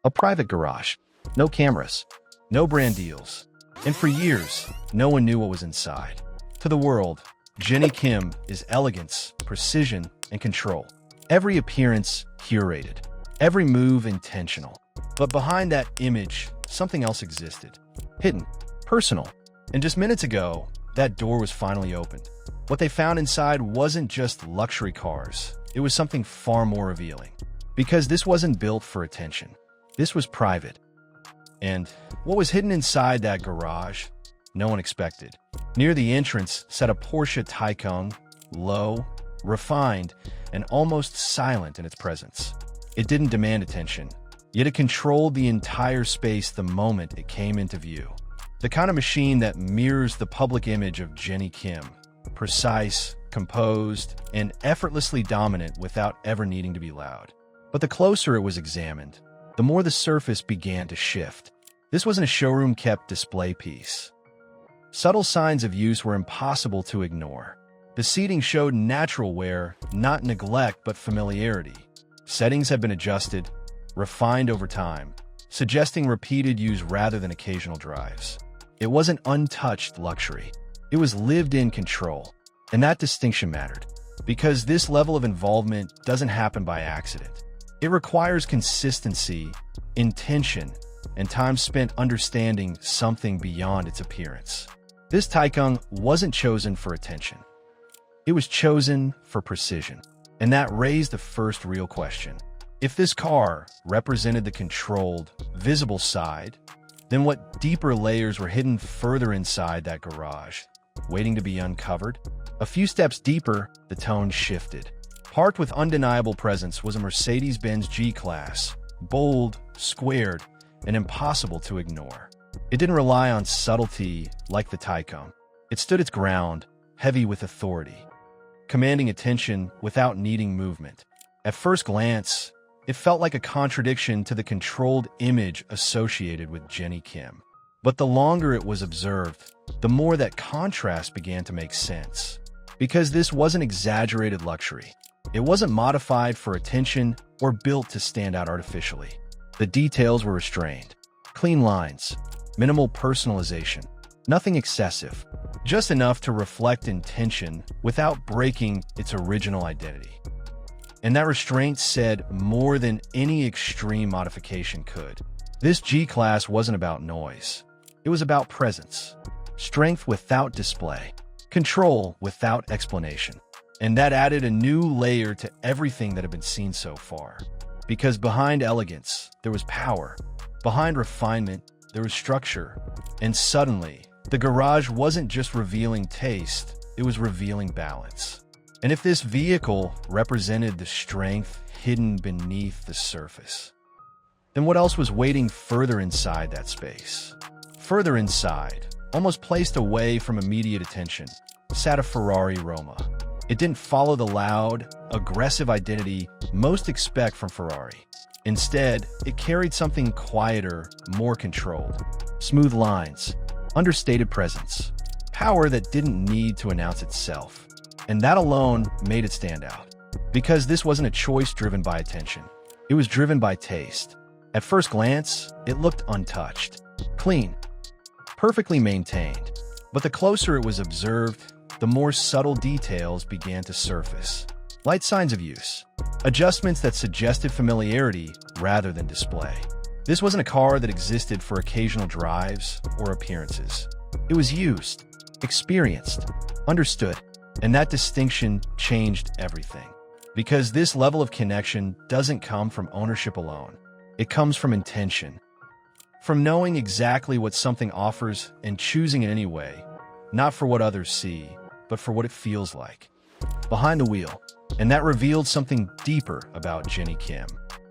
A private garage. No cameras. No brand deals. And for years, no one knew what was inside. To the world, Jennie Kim is elegance, precision, and control. Every appearance curated. Every move intentional. But behind that image, something else existed. Hidden. Personal. And just minutes ago, that door was finally opened. What they found inside wasn't just luxury cars. It was something far more revealing. Because this wasn't built for attention. This was private. And what was hidden inside that garage, no one expected. Near the entrance sat a Porsche Taycan, low, refined, and almost silent in its presence. It didn't demand attention, yet it controlled the entire space the moment it came into view. The kind of machine that mirrors the public image of Jennie Kim. Precise, composed, and effortlessly dominant without ever needing to be loud. But the closer it was examined, the more the surface began to shift. This wasn't a showroom-kept display piece. Subtle signs of use were impossible to ignore. The seating showed natural wear, not neglect but familiarity. Settings had been adjusted, refined over time, suggesting repeated use rather than occasional drives. It wasn't untouched luxury. It was lived-in control. And that distinction mattered, because this level of involvement doesn't happen by accident. It requires consistency, intention, and time spent understanding something beyond its appearance. This Taycan wasn't chosen for attention. It was chosen for precision. And that raised the first real question. If this car represented the controlled, visible side, then what deeper layers were hidden further inside that garage, waiting to be uncovered? A few steps deeper, the tone shifted. Parked with undeniable presence was a Mercedes-Benz G-Class, bold, squared, and impossible to ignore. It didn't rely on subtlety like the Taycan. It stood its ground, heavy with authority, commanding attention without needing movement. At first glance, it felt like a contradiction to the controlled image associated with Jennie Kim. But the longer it was observed, the more that contrast began to make sense. Because this wasn't exaggerated luxury. It wasn't modified for attention or built to stand out artificially. The details were restrained. Clean lines, minimal personalization, nothing excessive, just enough to reflect intention without breaking its original identity. And that restraint said more than any extreme modification could. This G-Class wasn't about noise. It was about presence, strength without display, control without explanation. And that added a new layer to everything that had been seen so far. Because behind elegance, there was power. Behind refinement, there was structure. And suddenly, the garage wasn't just revealing taste, it was revealing balance. And if this vehicle represented the strength hidden beneath the surface, then what else was waiting further inside that space? Further inside, almost placed away from immediate attention, sat a Ferrari Roma. It didn't follow the loud, aggressive identity most expect from Ferrari. Instead, it carried something quieter, more controlled. Smooth lines, understated presence, power that didn't need to announce itself. And that alone made it stand out. Because this wasn't a choice driven by attention. It was driven by taste. At first glance, it looked untouched, clean, perfectly maintained. But the closer it was observed, the more subtle details began to surface. Light signs of use, adjustments that suggested familiarity rather than display. This wasn't a car that existed for occasional drives or appearances. It was used, experienced, understood. And that distinction changed everything. Because this level of connection doesn't come from ownership alone. It comes from intention. From knowing exactly what something offers and choosing it anyway, not for what others see, but for what it feels like. Behind the wheel. And that revealed something deeper about Jennie Kim.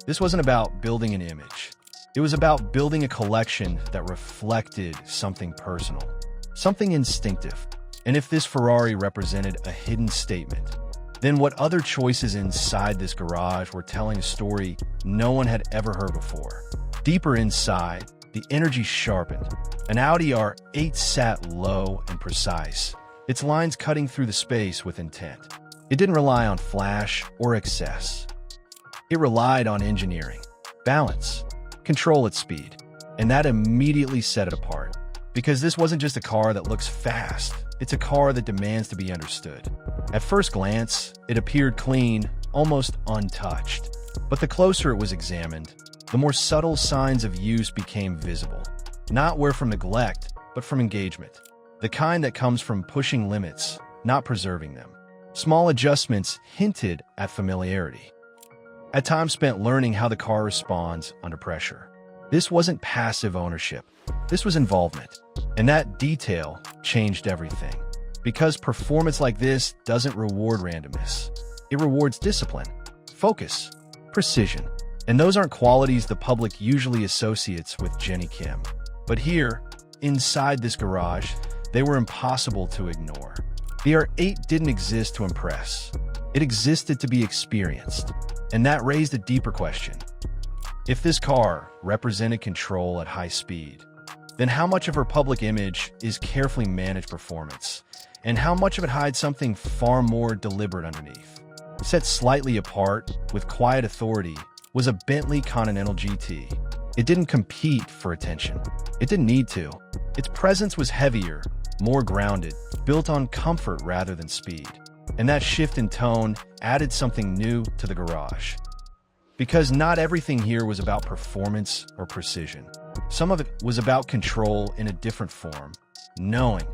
This wasn't about building an image. It was about building a collection that reflected something personal, something instinctive. And if this Ferrari represented a hidden statement, then what other choices inside this garage were telling a story no one had ever heard before? Deeper inside, the energy sharpened. An Audi R8 sat low and precise, its lines cutting through the space with intent. It didn't rely on flash or excess. It relied on engineering, balance, control its speed. And that immediately set it apart. Because this wasn't just a car that looks fast, it's a car that demands to be understood. At first glance, it appeared clean, almost untouched. But the closer it was examined, the more subtle signs of use became visible. Not where from neglect, but from engagement. The kind that comes from pushing limits, not preserving them. Small adjustments hinted at familiarity. At time spent learning how the car responds under pressure. This wasn't passive ownership. This was involvement. And that detail changed everything. Because performance like this doesn't reward randomness. It rewards discipline, focus, precision. And those aren't qualities the public usually associates with Jennie Kim. But here, inside this garage, they were impossible to ignore. The R8 didn't exist to impress. It existed to be experienced. And that raised a deeper question. If this car represented control at high speed, then how much of her public image is carefully managed performance, and how much of it hides something far more deliberate underneath? Set slightly apart, with quiet authority, was a Bentley Continental GT. It didn't compete for attention. It didn't need to. Its presence was heavier, more grounded, built on comfort rather than speed. And that shift in tone added something new to the garage. Because not everything here was about performance or precision. Some of it was about control in a different form, knowing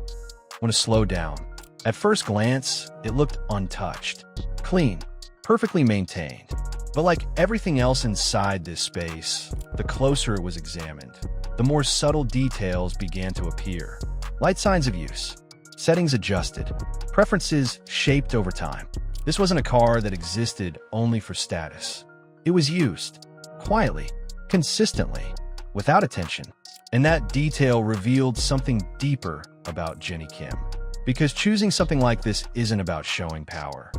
when to slow down. At first glance, it looked untouched, clean, perfectly maintained. But like everything else inside this space, the closer it was examined, the more subtle details began to appear. Light signs of use, settings adjusted, preferences shaped over time. This wasn't a car that existed only for status. It was used, quietly, consistently, without attention. And that detail revealed something deeper about Jennie Kim. Because choosing something like this isn't about showing power.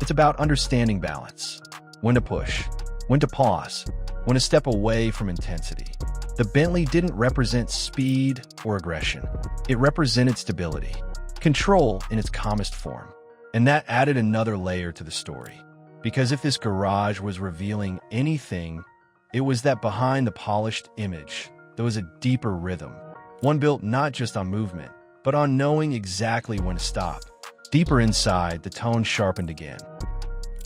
It's about understanding balance. When to push, when to pause, when to step away from intensity. The Bentley didn't represent speed or aggression. It represented stability, control in its calmest form. And that added another layer to the story. Because if this garage was revealing anything, it was that behind the polished image, there was a deeper rhythm. One built not just on movement, but on knowing exactly when to stop. Deeper inside, the tone sharpened again.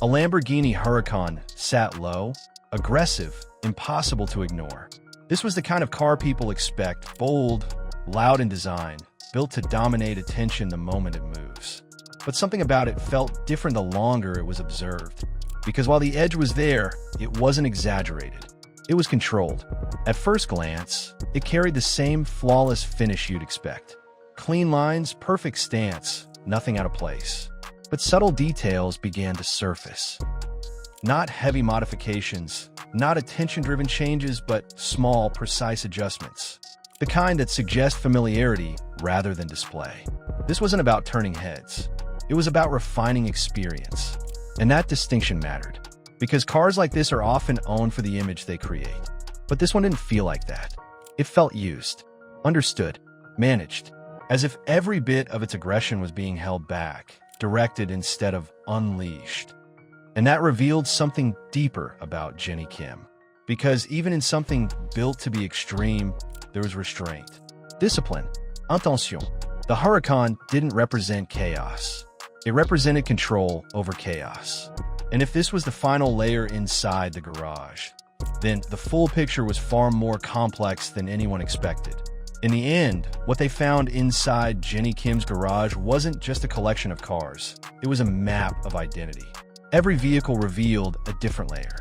A Lamborghini Huracan sat low, aggressive, impossible to ignore. This was the kind of car people expect, bold, loud in design, built to dominate attention the moment it moves. But something about it felt different the longer it was observed. Because while the edge was there, it wasn't exaggerated. It was controlled. At first glance, it carried the same flawless finish you'd expect. Clean lines, perfect stance, nothing out of place. But subtle details began to surface. Not heavy modifications, not attention-driven changes, but small, precise adjustments. The kind that suggest familiarity rather than display. This wasn't about turning heads. It was about refining experience. And that distinction mattered. Because cars like this are often owned for the image they create. But this one didn't feel like that. It felt used, understood, managed, as if every bit of its aggression was being held back, directed instead of unleashed. And that revealed something deeper about Jennie Kim. Because even in something built to be extreme, there was restraint. Discipline. Attention. The Huracan didn't represent chaos. It represented control over chaos. And if this was the final layer inside the garage, then the full picture was far more complex than anyone expected. In the end, what they found inside Jennie Kim's garage wasn't just a collection of cars. It was a map of identity. Every vehicle revealed a different layer.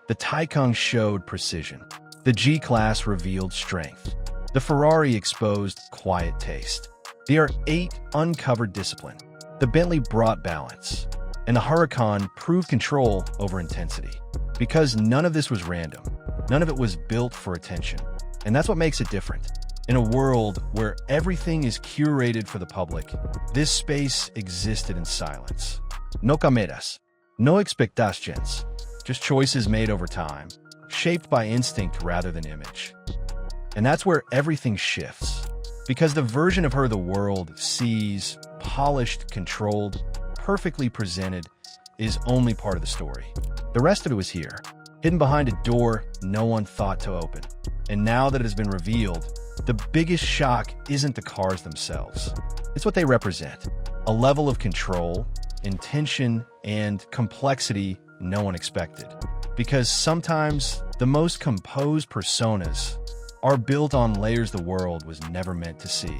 The Taycan showed precision. The G-Class revealed strength. The Ferrari exposed quiet taste. The R8 uncovered discipline. The Bentley brought balance. And the Huracan proved control over intensity. Because none of this was random. None of it was built for attention. And that's what makes it different. In a world where everything is curated for the public, this space existed in silence. No cámaras, no expectations, just choices made over time, shaped by instinct rather than image. And that's where everything shifts. Because the version of her the world sees, polished, controlled, perfectly presented, is only part of the story. The rest of it was here, hidden behind a door no one thought to open. And now that it has been revealed, the biggest shock isn't the cars themselves. It's what they represent. A level of control, intention, and complexity no one expected. Because sometimes the most composed personas are built on layers the world was never meant to see.